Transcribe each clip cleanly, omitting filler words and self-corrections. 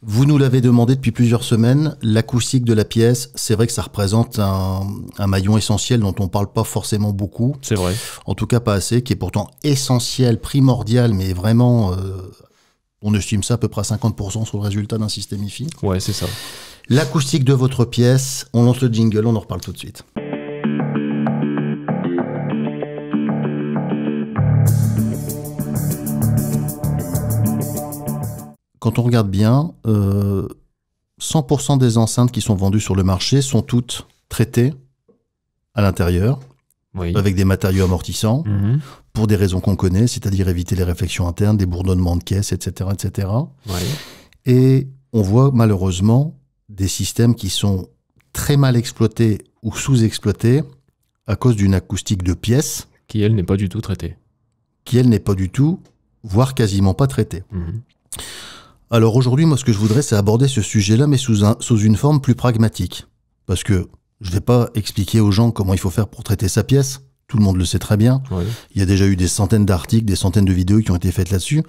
Vous nous l'avez demandé depuis plusieurs semaines, l'acoustique de la pièce, c'est vrai que ça représente un maillon essentiel dont on ne parle pas forcément beaucoup. C'est vrai. En tout cas pas assez, qui est pourtant essentiel, primordial, mais vraiment, on estime ça à peu près à 50% sur le résultat d'un système hi-fi. Ouais, c'est ça. L'acoustique de votre pièce, on lance le jingle, on en reparle tout de suite. Quand on regarde bien, 100% des enceintes qui sont vendues sur le marché sont toutes traitées à l'intérieur, Oui. avec des matériaux amortissants, pour des raisons qu'on connaît, c'est-à-dire éviter les réflexions internes, des bourdonnements de caisse, etc. etc. Ouais. Et on voit malheureusement des systèmes qui sont très mal exploités ou sous-exploités à cause d'une acoustique de pièce Qui, elle, n'est pas du tout traitée. qui, elle, n'est pas du tout, voire quasiment pas traitée. Alors aujourd'hui, moi, ce que je voudrais, c'est aborder ce sujet-là, mais sous une forme plus pragmatique. Parce que je ne vais pas expliquer aux gens comment il faut faire pour traiter sa pièce. Tout le monde le sait très bien. Ouais. Il y a déjà eu des centaines d'articles, des centaines de vidéos qui ont été faites là-dessus.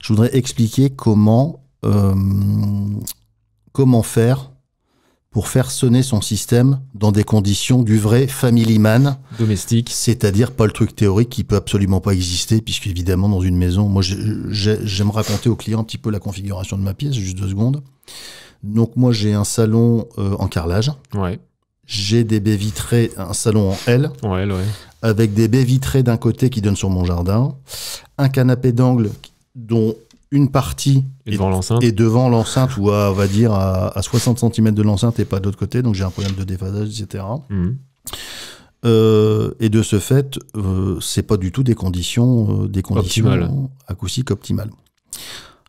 Je voudrais expliquer comment faire pour faire sonner son système dans des conditions du vrai family man, Domestique. c'est-à-dire pas le truc théorique qui peut absolument pas exister, puisque évidemment dans une maison, moi j'aime raconter aux clients un petit peu la configuration de ma pièce, juste 2 secondes. Donc moi j'ai un salon en carrelage, Ouais. j'ai des baies vitrées, un salon en L, Ouais, ouais. avec des baies vitrées d'un côté qui donnent sur mon jardin, un canapé d'angle dont une partie Et devant l'enceinte. est devant l'enceinte, ou on va dire à 60 cm de l'enceinte et pas de l'autre côté, donc j'ai un problème de déphasage, etc. Et de ce fait, c'est pas du tout des conditions Optimales. acoustiques optimales.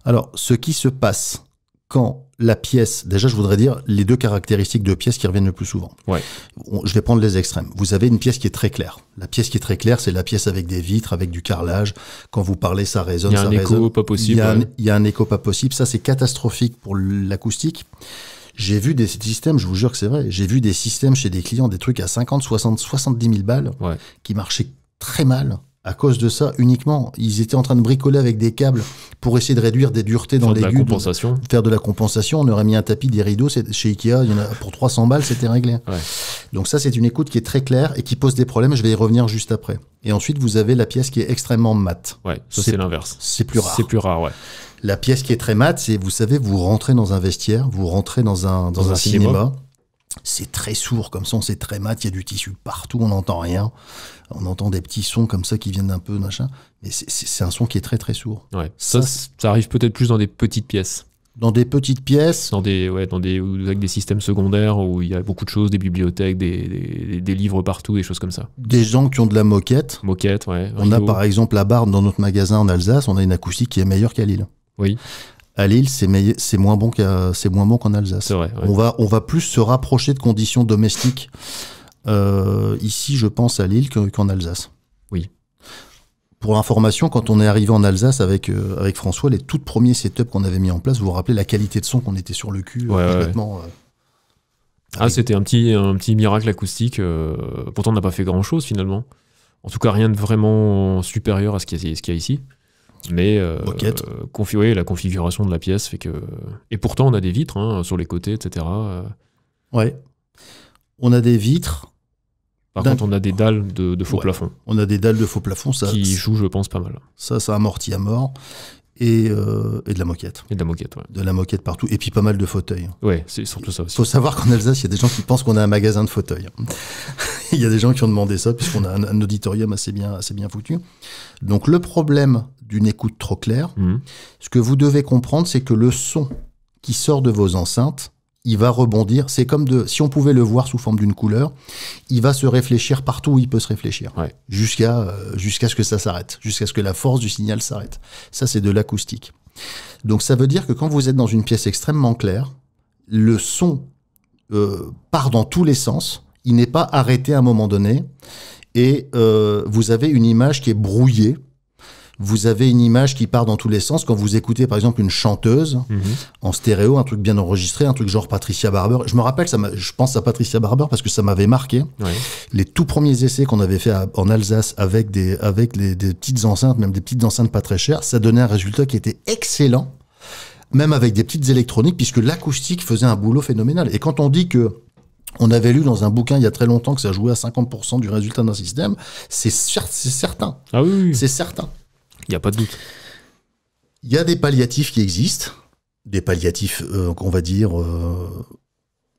Alors, ce qui se passe quand la pièce, déjà je voudrais dire les 2 caractéristiques de pièces qui reviennent le plus souvent. Ouais. Je vais prendre les extrêmes. Vous avez une pièce qui est très claire. La pièce qui est très claire, c'est la pièce avec des vitres, avec du carrelage. Quand vous parlez, ça résonne. Il y a un écho pas possible. Il y a un écho pas possible. Ça, c'est catastrophique pour l'acoustique. J'ai vu des systèmes, je vous jure que c'est vrai, j'ai vu des systèmes chez des clients, des trucs à 50, 60, 70 000 balles, Ouais. qui marchaient très mal. À cause de ça, uniquement, ils étaient en train de bricoler avec des câbles pour essayer de réduire des duretés dans Faire de la l'aigu. compensation. Faire de la compensation. On aurait mis un tapis, des rideaux. Chez Ikea, il y en a pour 300 balles, c'était réglé. Ouais. Donc ça, c'est une écoute qui est très claire et qui pose des problèmes. Je vais y revenir juste après. Et ensuite, vous avez la pièce qui est extrêmement mate. Ouais, ça c'est l'inverse. C'est plus rare. C'est plus rare, ouais. La pièce qui est très mate, c'est, vous savez, vous rentrez dans un vestiaire, vous rentrez dans un cinéma. C'est très sourd comme son, c'est très mat, il y a du tissu partout, on n'entend rien. On entend des petits sons comme ça qui viennent d'un peu, machin. Mais c'est un son qui est très très sourd. Ouais. Ça arrive peut-être plus dans des petites pièces. Dans des petites pièces. Avec des systèmes secondaires où il y a beaucoup de choses, des bibliothèques, des livres partout, des choses comme ça. Des gens qui ont de la moquette. Moquette, ouais. On a par exemple à Barnes, dans notre magasin en Alsace, on a une acoustique qui est meilleure qu'à Lille. Oui. À Lille, c'est moins bon qu'en Alsace. C'est vrai. Ouais. On va plus se rapprocher de conditions domestiques ici, je pense, à Lille qu'en Alsace. Oui. Pour information, quand on est arrivé en Alsace avec François, les tout premiers setups qu'on avait mis en place, vous vous rappelez la qualité de son qu'on était sur le cul complètement. C'était un petit miracle acoustique. Pourtant, on n'a pas fait grand-chose finalement. En tout cas, rien de vraiment supérieur à ce qu'il y a ici. Mais la configuration de la pièce fait que... Et pourtant, on a des vitres sur les côtés, etc. Ouais. On a des vitres. Par contre, on a des dalles de faux plafond. On a des dalles de faux plafond. Qui jouent, je pense, pas mal. Ça amortit à mort. Et de la moquette. Et de la moquette, ouais. De la moquette partout. Et puis pas mal de fauteuils. Ouais, c'est surtout ça aussi. Il faut savoir qu'en Alsace, il y a des gens qui pensent qu'on a un magasin de fauteuils. Il y a des gens qui ont demandé ça, puisqu'on a un auditorium assez bien foutu. Donc le problème d'une écoute trop claire, ce que vous devez comprendre, c'est que le son qui sort de vos enceintes, il va rebondir. C'est comme si on pouvait le voir sous forme d'une couleur, il va se réfléchir partout où il peut se réfléchir, jusqu'à ce que ça s'arrête, jusqu'à ce que la force du signal s'arrête. Ça, c'est de l'acoustique. Donc ça veut dire que quand vous êtes dans une pièce extrêmement claire, le son part dans tous les sens, il n'est pas arrêté à un moment donné, et vous avez une image qui est brouillée. Vous avez une image qui part dans tous les sens. Quand vous écoutez, par exemple, une chanteuse en stéréo, un truc bien enregistré, un truc genre Patricia Barber. Je me rappelle, je pense à Patricia Barber parce que ça m'avait marqué. Ouais. Les tout premiers essais qu'on avait fait en Alsace avec des petites enceintes, même des petites enceintes pas très chères, ça donnait un résultat qui était excellent même avec des petites électroniques, puisque l'acoustique faisait un boulot phénoménal. Et quand on dit que on avait lu dans un bouquin il y a très longtemps que ça jouait à 50% du résultat d'un système, c'est certain. Ah oui. C'est certain. Il n'y a pas de doute. Il y a des palliatifs qui existent, des palliatifs, on va dire,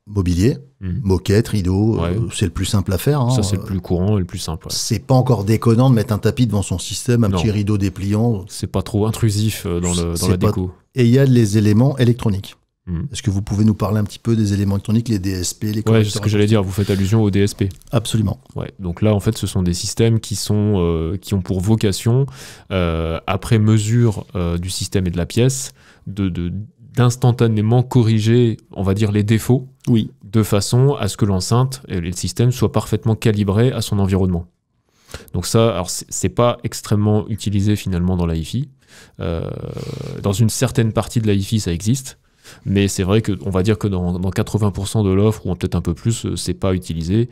mobilier, moquette, rideau, c'est le plus simple à faire. Ça, c'est le plus courant et le plus simple. Ouais. C'est pas encore déconnant de mettre un tapis devant son système, petit rideau dépliant. C'est pas trop intrusif dans la déco. Et il y a les éléments électroniques. Est-ce que vous pouvez nous parler un petit peu des éléments électroniques, les DSP, les connecteurs? Ouais, c'est ce que j'allais dire, vous faites allusion aux DSP. Absolument. Ouais, donc là, en fait, ce sont des systèmes qui ont pour vocation, après mesure du système et de la pièce, d'instantanément corriger, on va dire, les défauts, de façon à ce que l'enceinte et le système soient parfaitement calibrés à son environnement. Donc ça, alors c'est pas extrêmement utilisé finalement dans la hi-fi. Dans une certaine partie de la hi-fi, ça existe. Mais c'est vrai qu'on va dire que dans 80% de l'offre, ou peut-être un peu plus, c'est pas utilisé,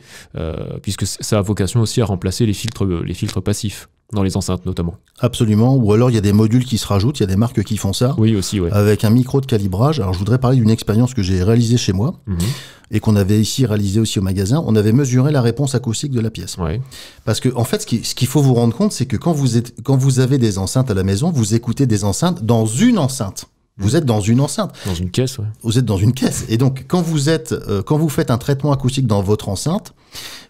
puisque ça a vocation aussi à remplacer les filtres passifs, dans les enceintes notamment. Absolument, ou alors il y a des modules qui se rajoutent, il y a des marques qui font ça, oui, aussi, ouais. Avec un micro de calibrage. Alors je voudrais parler d'une expérience que j'ai réalisée chez moi, et qu'on avait ici réalisée aussi au magasin. On avait mesuré la réponse acoustique de la pièce. Ouais. Parce que en fait, ce qu'il faut vous rendre compte, c'est que quand vous avez des enceintes à la maison, vous écoutez des enceintes dans une enceinte. Vous êtes dans une enceinte. Dans une caisse, ouais. Vous êtes dans une caisse. Et donc, quand vous faites un traitement acoustique dans votre enceinte,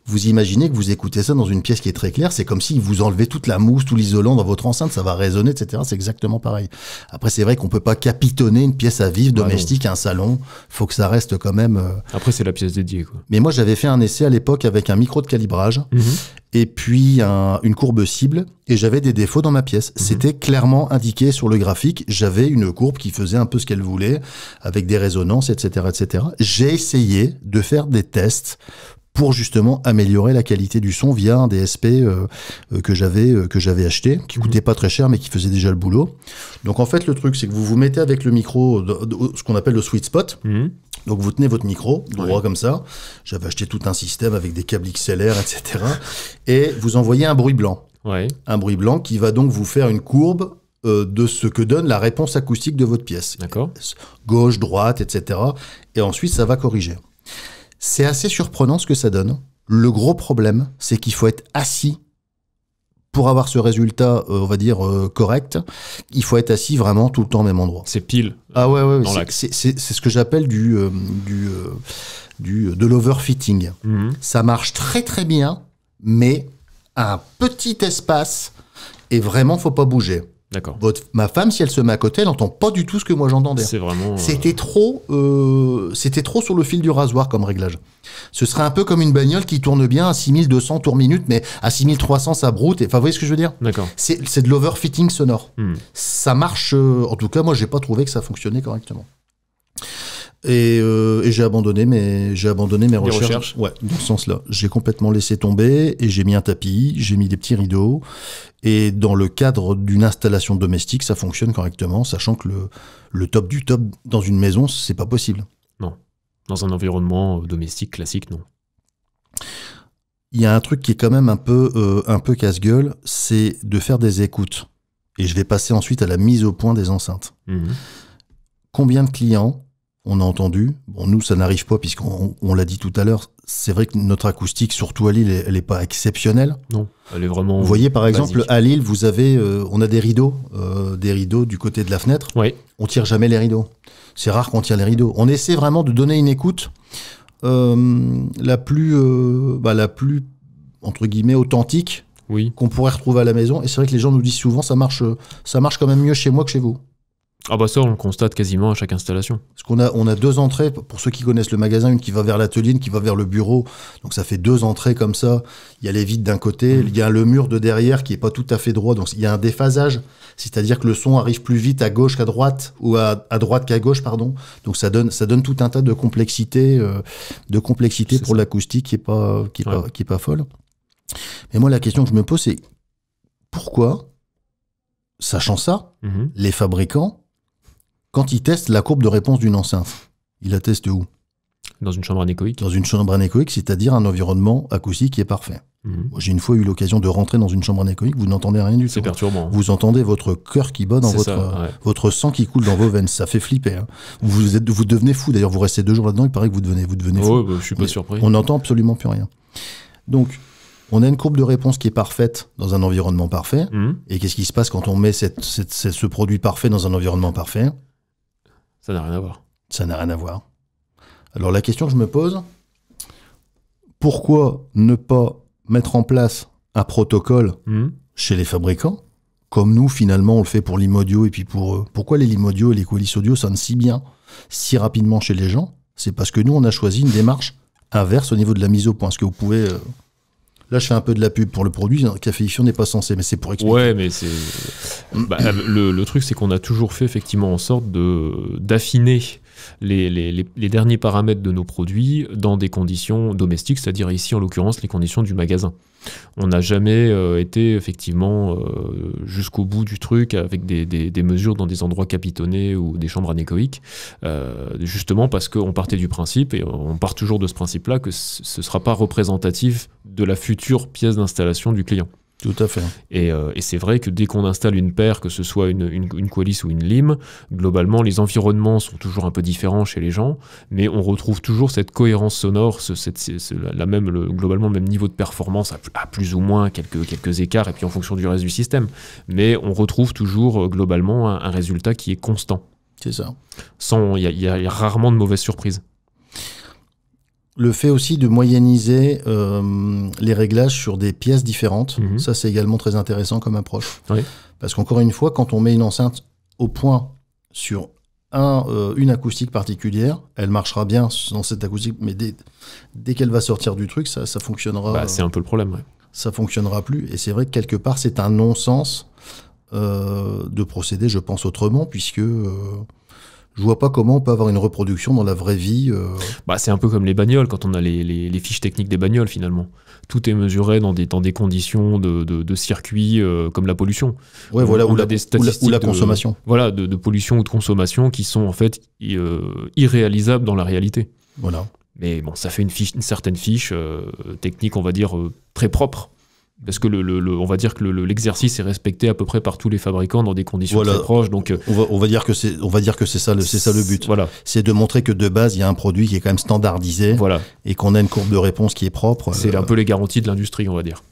vous imaginez que vous écoutez ça dans une pièce qui est très claire. C'est comme si vous enlevez toute la mousse, tout l'isolant dans votre enceinte. Ça va résonner, etc. C'est exactement pareil. Après, c'est vrai qu'on peut pas capitonner une pièce à vivre, domestique, un salon. Faut que ça reste quand même... Après, c'est la pièce dédiée, quoi. Mais moi, j'avais fait un essai à l'époque avec un micro de calibrage. Et puis une courbe cible, et j'avais des défauts dans ma pièce. C'était clairement indiqué sur le graphique. J'avais une courbe qui faisait un peu ce qu'elle voulait, avec des résonances, etc., etc. J'ai essayé de faire des tests pour justement améliorer la qualité du son via un DSP que j'avais acheté, qui coûtait pas très cher, mais qui faisait déjà le boulot. Donc en fait, le truc, c'est que vous vous mettez avec le micro, ce qu'on appelle le sweet spot. Donc vous tenez votre micro droit comme ça. J'avais acheté tout un système avec des câbles XLR, etc. Et vous envoyez un bruit blanc. Ouais. Un bruit blanc qui va donc vous faire une courbe de ce que donne la réponse acoustique de votre pièce. D'accord. Gauche, droite, etc. Et ensuite, ça va corriger. C'est assez surprenant ce que ça donne. Le gros problème, c'est qu'il faut être assis pour avoir ce résultat, on va dire, correct. Il faut être assis vraiment tout le temps au même endroit. C'est pile. Ah ouais, dans l'axe. C'est ce que j'appelle de l'overfitting. Ça marche très très bien, mais à un petit espace, et vraiment, faut pas bouger. D'accord. Ma femme, si elle se met à côté, elle n'entend pas du tout ce que moi j'entendais. C'est vraiment... C'était trop sur le fil du rasoir comme réglage. Ce serait un peu comme une bagnole qui tourne bien à 6200 tours minute, mais à 6300 ça broute. Enfin, vous voyez ce que je veux dire ? D'accord. C'est de l'overfitting sonore. Ça marche... en tout cas, moi, j'ai pas trouvé que ça fonctionnait correctement. Et j'ai abandonné mes recherches. Ouais, dans ce sens-là. J'ai complètement laissé tomber et j'ai mis un tapis, j'ai mis des petits rideaux. Et dans le cadre d'une installation domestique, ça fonctionne correctement, sachant que le top du top dans une maison, c'est pas possible. Non. Dans un environnement domestique classique, non. Il y a un truc qui est quand même un peu casse-gueule, c'est de faire des écoutes. Et je vais passer ensuite à la mise au point des enceintes. Combien de clients on a entendu, bon, nous ça n'arrive pas puisqu'on l'a dit tout à l'heure, c'est vrai que notre acoustique, surtout à Lille, elle est pas exceptionnelle. Non, elle est vraiment... Vous voyez par exemple basique. à Lille, vous avez, on a des rideaux du côté de la fenêtre. Oui. On tire jamais les rideaux. C'est rare qu'on tire les rideaux. On essaie vraiment de donner une écoute la plus entre guillemets authentique qu'on pourrait retrouver à la maison. Et c'est vrai que les gens nous disent souvent ça marche quand même mieux chez moi que chez vous. Ah bah ça, on le constate quasiment à chaque installation. Parce qu'on a deux entrées, pour ceux qui connaissent le magasin, une qui va vers l'atelier, une qui va vers le bureau. Donc ça fait deux entrées comme ça. Il y a les vitres d'un côté, il y a le mur de derrière qui est pas tout à fait droit. Donc il y a un déphasage, c'est-à-dire que le son arrive plus vite à gauche qu'à droite, ou à droite qu'à gauche, pardon. Donc ça donne tout un tas de complexité pour l'acoustique qui est pas folle. Mais moi, la question que je me pose, c'est pourquoi, sachant ça, les fabricants, quand ils testent la courbe de réponse d'une enceinte, ils la testent où ? Dans une chambre anéchoïque. Dans une chambre anéchoïque, c'est-à-dire un environnement acoustique qui est parfait. Moi, j'ai une fois eu l'occasion de rentrer dans une chambre anéchoïque, vous n'entendez rien du tout. C'est perturbant. Vous entendez votre cœur qui bat dans votre sang qui coule dans vos veines. Ça fait flipper. Hein. Vous devenez fou. D'ailleurs, vous restez 2 jours là-dedans, il paraît que vous devenez fou. Ouais, bah, je suis pas surpris. On n'entend absolument plus rien. Donc, on a une courbe de réponse qui est parfaite dans un environnement parfait. Et qu'est-ce qui se passe quand on met ce produit parfait dans un environnement parfait? Ça n'a rien à voir. Ça n'a rien à voir. Alors, la question que je me pose, pourquoi ne pas mettre en place un protocole chez les fabricants, comme nous, finalement, on le fait pour Lim-Audio et puis pour eux. Pourquoi les Lim-Audio et les Qualis Audio sonnent si bien, si rapidement chez les gens? C'est parce que nous, on a choisi une démarche inverse au niveau de la mise au point. Est-ce que vous pouvez... Là, je fais un peu de la pub pour le produit. Café IFIO n'est pas censé, mais c'est pour expliquer. Ouais, mais c'est... le truc, c'est qu'on a toujours fait effectivement en sorte d'affiner les derniers paramètres de nos produits dans des conditions domestiques, c'est-à-dire ici, en l'occurrence, les conditions du magasin. On n'a jamais été effectivement jusqu'au bout du truc avec des mesures dans des endroits capitonnés ou des chambres anéchoïques, justement parce qu'on partait du principe, et on part toujours de ce principe-là, que ce ne sera pas représentatif de la future pièce d'installation du client. Tout à fait. Et c'est vrai que dès qu'on installe une paire, que ce soit une Qualis ou une Lim, globalement, les environnements sont toujours un peu différents chez les gens, mais on retrouve toujours cette cohérence sonore, globalement le même niveau de performance, à plus ou moins quelques écarts, et puis en fonction du reste du système. Mais on retrouve toujours globalement un résultat qui est constant. C'est ça. Il y a rarement de mauvaises surprises. Le fait aussi de moyenniser les réglages sur des pièces différentes, ça c'est également très intéressant comme approche. Oui. Parce qu'encore une fois, quand on met une enceinte au point sur une acoustique particulière, elle marchera bien dans cette acoustique, mais dès qu'elle va sortir du truc, ça fonctionnera. C'est un peu le problème, ouais. Ça fonctionnera plus. Et c'est vrai que quelque part, c'est un non-sens de procéder, je pense, autrement, puisque... je vois pas comment on peut avoir une reproduction dans la vraie vie. C'est un peu comme les bagnoles, quand on a les fiches techniques des bagnoles, finalement. Tout est mesuré dans des conditions de circuit comme la pollution. Ouais, voilà, ou la consommation. Voilà, de pollution ou de consommation qui sont en fait irréalisables dans la réalité. Voilà. Mais bon, ça fait une certaine fiche technique, on va dire, très propre. Parce que on va dire que l'exercice est respecté à peu près par tous les fabricants dans des conditions très proches. Donc on va dire que c'est ça le but. Voilà. C'est de montrer que de base il y a un produit qui est quand même standardisé, et qu'on a une courbe de réponse qui est propre. C'est un peu les garanties de l'industrie, on va dire.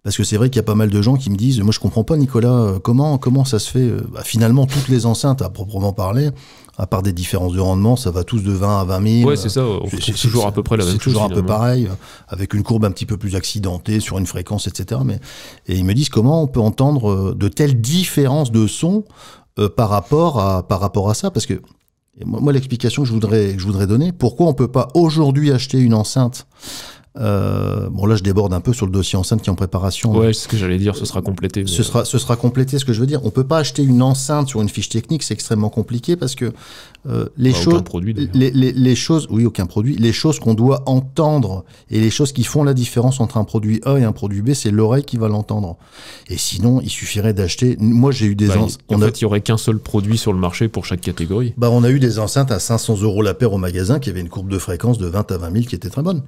Parce que c'est vrai qu'il y a pas mal de gens qui me disent, moi je comprends pas, Nicolas, comment ça se fait. Finalement, toutes les enceintes à proprement parler, à part des différences de rendement, ça va tous de 20 à 20 000. Ouais, c'est ça, on retrouve toujours à peu près la même chose. C'est toujours un peu pareil, avec une courbe un petit peu plus accidentée sur une fréquence, etc. Et ils me disent comment on peut entendre de telles différences de son par rapport à ça. Parce que moi, l'explication que je voudrais donner, pourquoi on peut pas aujourd'hui acheter une enceinte bon là je déborde un peu sur le dossier enceinte qui est en préparation. Ouais, c'est ce que j'allais dire, ce sera complété. Ce sera complété, ce que je veux dire. On peut pas acheter une enceinte sur une fiche technique, c'est extrêmement compliqué parce que les choses, aucun produit, les choses, oui, aucun produit. Les choses qu'on doit entendre et les choses qui font la différence entre un produit A et un produit B, c'est l'oreille qui va l'entendre. Et sinon, il suffirait d'acheter. Moi, j'ai eu des enceintes. En fait, il y aurait qu'un seul produit sur le marché pour chaque catégorie. On a eu des enceintes à 500 € la paire au magasin qui avaient une courbe de fréquence de 20 à 20 000 qui était très bonne.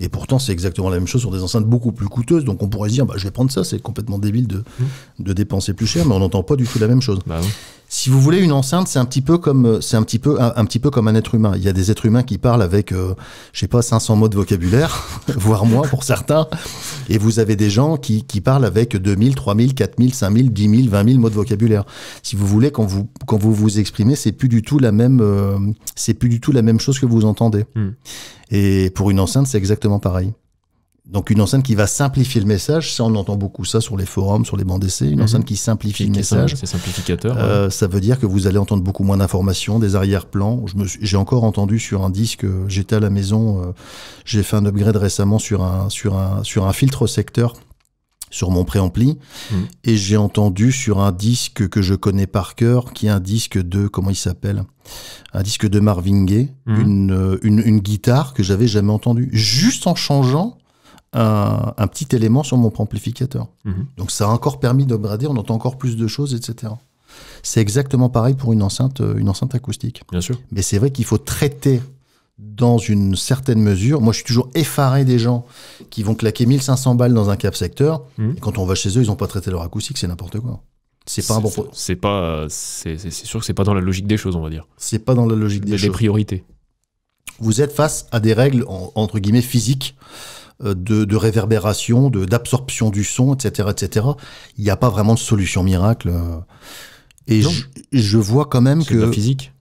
Et pourtant, c'est exactement la même chose sur des enceintes beaucoup plus coûteuses. Donc, on pourrait se dire, je vais prendre ça. C'est complètement débile de dépenser plus cher, mais on n'entend pas du tout la même chose. Oui. Si vous voulez, une enceinte, c'est un petit peu comme un être humain. Il y a des êtres humains qui parlent avec, 500 mots de vocabulaire, voire moins pour certains. Et vous avez des gens qui parlent avec 2000, 3000, 4000, 5000, 10 000, 20 000 mots de vocabulaire. Si vous voulez, quand vous vous exprimez, c'est plus du tout la même chose que vous entendez. Et pour une enceinte, c'est exactement pareil. Donc une enceinte qui va simplifier le message, ça on entend beaucoup ça sur les forums, sur les bancs d'essai, une enceinte qui simplifie le message. C'est simplificateur. Ça veut dire que vous allez entendre beaucoup moins d'informations, des arrière-plans. J'ai encore entendu sur un disque, j'étais à la maison, j'ai fait un upgrade récemment sur un filtre secteur sur mon préampli, et j'ai entendu sur un disque que je connais par cœur, qui est un disque de, comment il s'appelle ? Un disque de Marvin Gaye, une guitare que j'avais jamais entendue, juste en changeant un petit élément sur mon amplificateur. Donc ça a encore permis d'upgrader, on entend encore plus de choses, etc. C'est exactement pareil pour une enceinte acoustique. Bien sûr. Mais c'est vrai qu'il faut traiter dans une certaine mesure. Moi, je suis toujours effaré des gens qui vont claquer 1500 balles dans un cap secteur. Et quand on va chez eux, ils n'ont pas traité leur acoustique, c'est n'importe quoi. C'est pas un bon produit. C'est sûr que c'est pas dans la logique des choses, on va dire. C'est pas dans la logique des choses. Des priorités. Vous êtes face à des règles, entre guillemets, physiques, de réverbération, d'absorption du son, etc., etc. Il n'y a pas vraiment de solution miracle. Et je vois quand même que... C'est de la physique.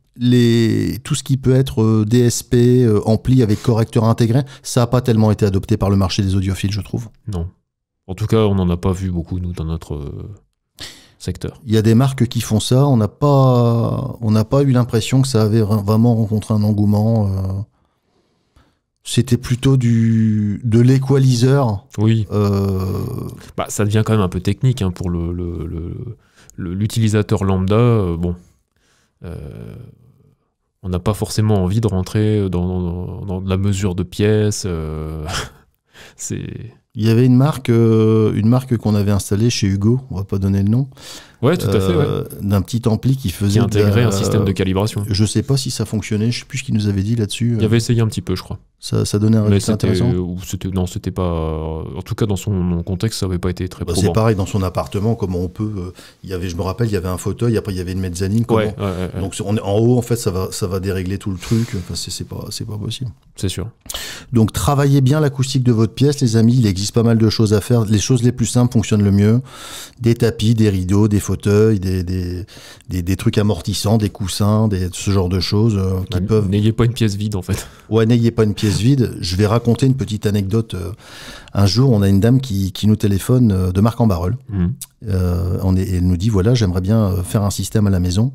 Tout ce qui peut être DSP, ampli avec correcteur intégré, ça n'a pas tellement été adopté par le marché des audiophiles, je trouve. Non. En tout cas, on n'en a pas vu beaucoup, nous, dans notre secteur. Il y a des marques qui font ça. On n'a pas eu l'impression que ça avait vraiment rencontré un engouement. C'était plutôt de l'équaliseur. Oui. Ça devient quand même un peu technique pour l'utilisateur lambda. On n'a pas forcément envie de rentrer dans la mesure de pièces. Il y avait une marque qu'on avait installée chez Hugo, on va pas donner le nom. Ouais, tout à fait. D'un petit ampli qui faisait... Qui intégrait un système de calibration. Je sais pas si ça fonctionnait, je sais plus ce qu'il nous avait dit là-dessus. Il avait essayé un petit peu, je crois. Ça donnait un résultat intéressant. Non, c'était pas... En tout cas, dans son contexte, ça n'avait pas été très probant. C'est pareil, dans son appartement, comment on peut... je me rappelle, il y avait un fauteuil, après il y avait une mezzanine. Ouais. Donc en haut, en fait, ça va dérégler tout le truc. Enfin, c'est pas possible. C'est sûr. Donc travaillez bien l'acoustique de votre pièce, les amis. Il existe pas mal de choses à faire. Les choses les plus simples fonctionnent le mieux. Des tapis, des rideaux, des fauteuils, des trucs amortissants, des coussins, ce genre de choses qui peuvent... N'ayez pas une pièce vide, en fait. Ouais, n'ayez pas une pièce vide. Je vais raconter une petite anecdote. Un jour, on a une dame qui nous téléphone de Marc-en-Barœul. Elle nous dit, voilà, j'aimerais bien faire un système à la maison.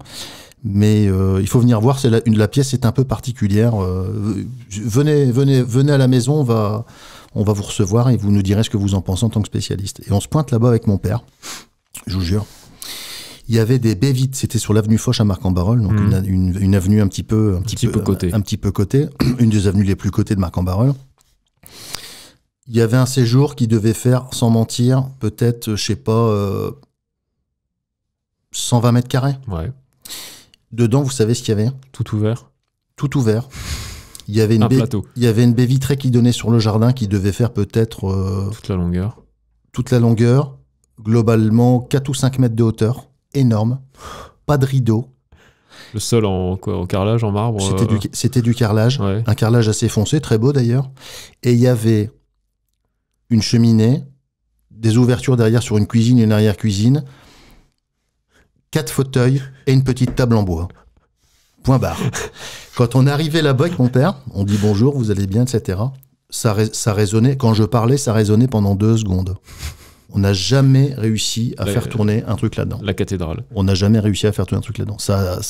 Mais il faut venir voir, la pièce est un peu particulière. Venez à la maison, on va vous recevoir et vous nous direz ce que vous en pensez en tant que spécialiste. Et on se pointe là-bas avec mon père, je vous jure. Il y avait des baies vides, c'était sur l'avenue Foch à Marc-en-Barœul, donc une avenue un petit peu cotée, une des avenues les plus cotées de Marc-en-Barœul. Il y avait un séjour qui devait faire, sans mentir, peut-être, je sais pas, 120 mètres carrés. Ouais. Dedans, vous savez ce qu'il y avait ? Tout ouvert. Tout ouvert. Il y avait plateau. Il y avait une baie vitrée qui donnait sur le jardin qui devait faire peut-être... toute la longueur. Toute la longueur. Globalement, 4 ou 5 mètres de hauteur. Énorme. Pas de rideau. Le sol en carrelage, en marbre. C'était du carrelage. Ouais. Un carrelage assez foncé, très beau d'ailleurs. Et il y avait une cheminée, des ouvertures derrière sur une cuisine et une arrière-cuisine, 4 fauteuils et une petite table en bois. Point barre. Quand on est arrivé là-bas avec mon père, on dit bonjour, vous allez bien, etc. Ça résonnait, quand je parlais, ça résonnait pendant 2 secondes. On n'a jamais réussi à faire tourner un truc là-dedans. La cathédrale. On n'a jamais réussi à faire tourner un truc là-dedans. Ça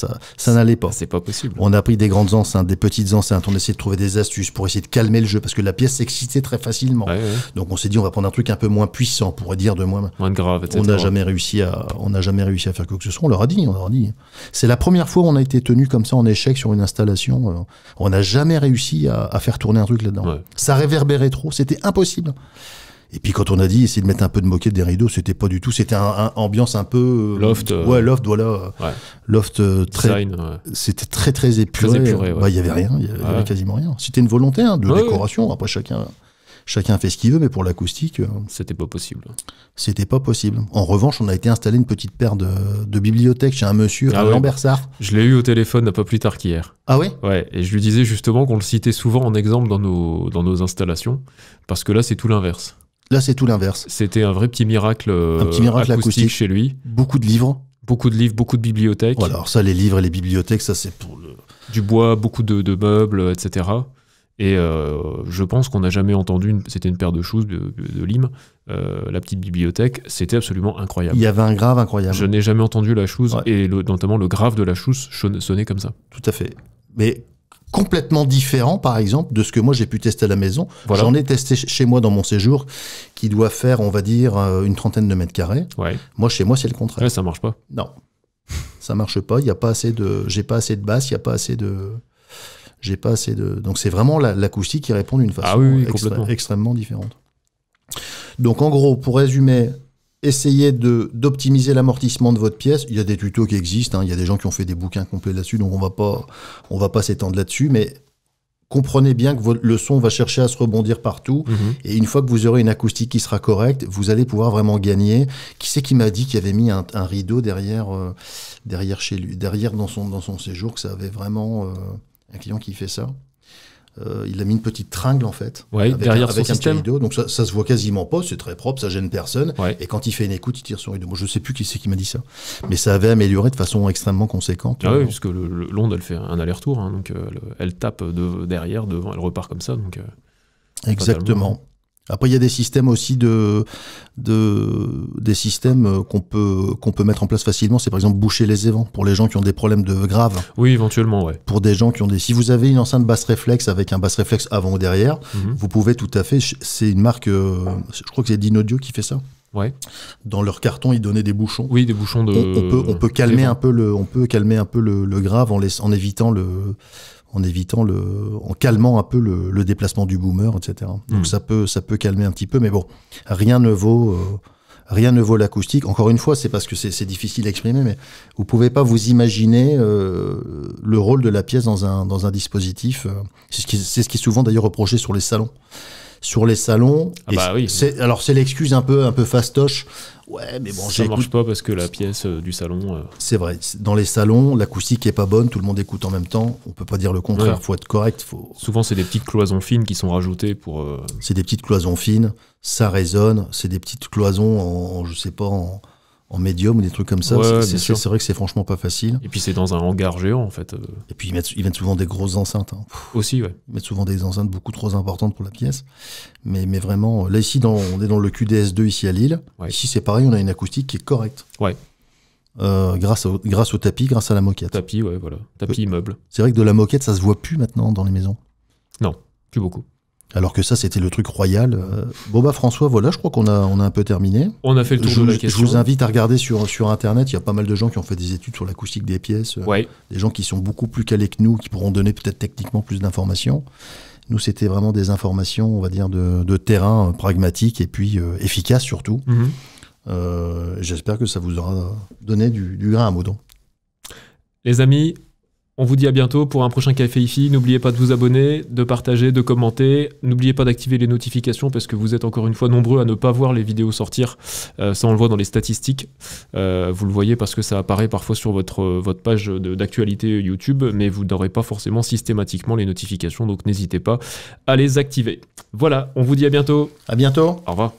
n'allait pas. C'est pas possible. On a pris des grandes enceintes, des petites enceintes. On a essayé de trouver des astuces pour essayer de calmer le jeu parce que la pièce s'excitait très facilement. Ouais. Donc on s'est dit on va prendre un truc un peu moins puissant, on pourrait dire moins grave, etc. On n'a jamais réussi à faire quoi que ce soit. On leur a dit. C'est la première fois où on a été tenu comme ça en échec sur une installation. On n'a jamais réussi à faire tourner un truc là-dedans. Ouais. Ça réverbérait trop. C'était impossible. Et puis quand on a dit essayer de mettre un peu de moquette des rideaux, c'était pas du tout. C'était un ambiance un peu loft. Loft, voilà. Ouais. Loft très. Design, ouais. C'était très épuré. Très épuré, ouais. Il y avait rien. Il y avait quasiment rien. C'était une volonté de décoration. Après chacun fait ce qu'il veut, mais pour l'acoustique, c'était pas possible. C'était pas possible. En revanche, on a été installer une petite paire de bibliothèques chez un monsieur à Lambersart. Je l'ai eu au téléphone pas plus tard qu'hier. Ah oui ? Ouais. Et je lui disais justement qu'on le citait souvent en exemple dans nos installations, parce que là, c'est tout l'inverse. Là, c'est tout l'inverse. C'était un vrai petit miracle, acoustique chez lui. Beaucoup de livres. Beaucoup de bibliothèques. Voilà, alors ça, les livres et les bibliothèques, ça, c'est pour du bois, beaucoup de meubles, etc. Et je pense qu'on n'a jamais entendu, c'était une paire de choses de lime, la petite bibliothèque, c'était absolument incroyable. Il y avait un grave incroyable. Je n'ai jamais entendu la chose, et notamment le grave de la chose sonner comme ça. Tout à fait. Mais complètement différent, par exemple, de ce que moi j'ai pu tester à la maison. Voilà. J'en ai testé chez moi dans mon séjour, qui doit faire, on va dire, une trentaine de mètres carrés. Ouais. Moi, chez moi, c'est le contraire. Ouais, ça marche pas. Non, ça marche pas. Il y a pas assez de, j'ai pas assez de basse, il y a pas assez de, j'ai pas assez de. Donc c'est vraiment l'acoustique qui répond d'une façon extrêmement différente. Donc en gros, pour résumer, essayez d'optimiser l'amortissement de votre pièce. Il y a des tutos qui existent, hein. Il y a des gens qui ont fait des bouquins complets là-dessus, donc on va pas s'étendre là-dessus, mais comprenez bien que le son va chercher à se rebondir partout. Et une fois que vous aurez une acoustique qui sera correcte, vous allez pouvoir vraiment gagner. Qui c'est qui m'a dit qu'il avait mis un rideau derrière chez lui, derrière dans son séjour, que ça avait vraiment un client qui fait ça. Il a mis une petite tringle en fait, derrière son avec un système. rideau, donc ça se voit quasiment pas, c'est très propre, ça gêne personne. Ouais. Et quand il fait une écoute, il tire son rideau. Moi, je sais plus qui c'est qui m'a dit ça, mais ça avait amélioré de façon extrêmement conséquente. Ah oui, puisque l'onde elle fait un aller-retour, hein, donc elle tape derrière, devant, elle repart comme ça, donc. Exactement. Après, il y a des systèmes aussi des systèmes qu'on peut mettre en place facilement. C'est par exemple boucher les évents pour les gens qui ont des problèmes de graves. Oui, éventuellement, ouais. Pour des gens qui ont si vous avez une enceinte basse réflexe avec un basse réflexe avant ou derrière, vous pouvez tout à fait. C'est une marque, je crois que c'est Dynaudio qui fait ça. Ouais. Dans leur carton, ils donnaient des bouchons. Oui, des bouchons de. On peut calmer un peu le grave en calmant un peu le déplacement du boomer, etc. Donc ça peut calmer un petit peu, mais bon, rien ne vaut l'acoustique. Encore une fois, c'est parce que c'est difficile à exprimer, mais vous pouvez pas vous imaginer le rôle de la pièce dans un dispositif. C'est ce qui est souvent d'ailleurs reproché sur les salons. Sur les salons, c'est l'excuse un peu fastoche. Ouais, mais bon, ça marche pas parce que la pièce du salon. C'est vrai. Dans les salons, l'acoustique est pas bonne, tout le monde écoute en même temps. On peut pas dire le contraire. Faut être correct. Souvent, c'est des petites cloisons fines qui sont rajoutées pour. C'est des petites cloisons fines. Ça résonne. C'est des petites cloisons je sais pas, en médium ou des trucs comme ça. C'est vrai que c'est franchement pas facile. Et puis c'est dans un hangar géant en fait. Et puis ils mettent souvent des grosses enceintes. Hein. Aussi, ouais. Ils mettent souvent des enceintes beaucoup trop importantes pour la pièce. Mais vraiment, là ici, on est dans le QDS2 ici à Lille. Ouais. Ici c'est pareil, on a une acoustique qui est correcte. Ouais. Grâce au tapis, grâce à la moquette. Tapis, ouais, voilà. Tapis meuble. C'est vrai que de la moquette, ça se voit plus maintenant dans les maisons. Non, plus beaucoup. Alors que ça, c'était le truc royal. Bon bah François, voilà, je crois qu'on a un peu terminé. On a fait le tour de la question. Je vous invite à regarder sur Internet. Il y a pas mal de gens qui ont fait des études sur l'acoustique des pièces. Des gens qui sont beaucoup plus calés que nous, qui pourront donner peut-être techniquement plus d'informations. Nous, c'était vraiment des informations, on va dire, de terrain pragmatique et puis efficace surtout. J'espère que ça vous aura donné du grain à moudre. Les amis, on vous dit à bientôt pour un prochain Café IFI. N'oubliez pas de vous abonner, de partager, de commenter. N'oubliez pas d'activer les notifications parce que vous êtes encore une fois nombreux à ne pas voir les vidéos sortir. Ça, on le voit dans les statistiques. Vous le voyez parce que ça apparaît parfois sur votre page d'actualité YouTube, mais vous n'aurez pas forcément systématiquement les notifications. Donc n'hésitez pas à les activer. Voilà, on vous dit à bientôt. À bientôt. Au revoir.